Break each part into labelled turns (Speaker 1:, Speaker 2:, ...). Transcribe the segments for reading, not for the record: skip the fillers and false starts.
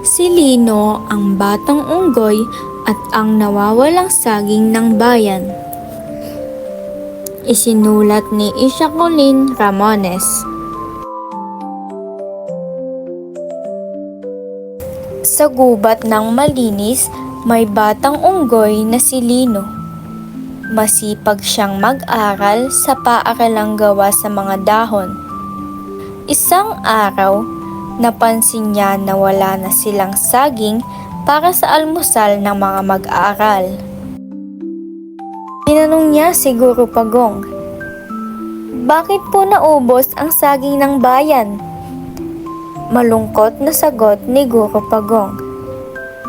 Speaker 1: Si Lino ang batang unggoy at ang nawawalang saging ng bayan. Isinulat ni Ishacolin Ramones. Sa gubat ng malinis, may batang unggoy na si Lino. Masipag siyang mag-aral sa paaralang gawa sa mga dahon. Isang araw, napansin niya na wala na silang saging para sa almusal ng mga mag-aaral. Tinanong niya si Guro Pagong, "Bakit po naubos ang saging ng bayan?" Malungkot na sagot ni Guro Pagong,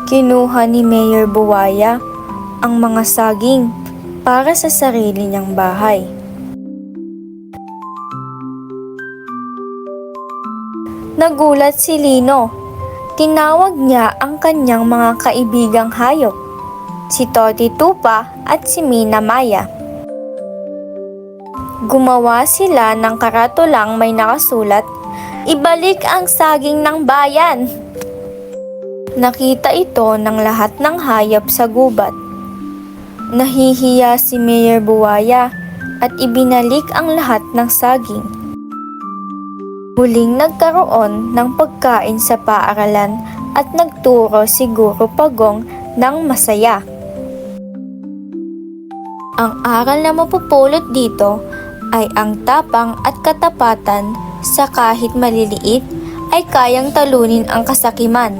Speaker 1: "Kinuha ni Mayor Buwaya ang mga saging para sa sarili niyang bahay." Nagulat si Lino. Tinawag niya ang kanyang mga kaibigang hayop, si Toti Tupa at si Mina Maya. Gumawa sila ng karatulang may nakasulat, "Ibalik ang saging ng bayan." Nakita ito ng lahat ng hayop sa gubat. Nahihiya si Mayor Buwaya at ibinalik ang lahat ng saging. Muling nagkaroon ng pagkain sa paaralan at nagturo si Guro Pagong ng masaya. Ang aral na mapupulot dito ay ang tapang at katapatan sa kahit maliliit ay kayang talunin ang kasakiman.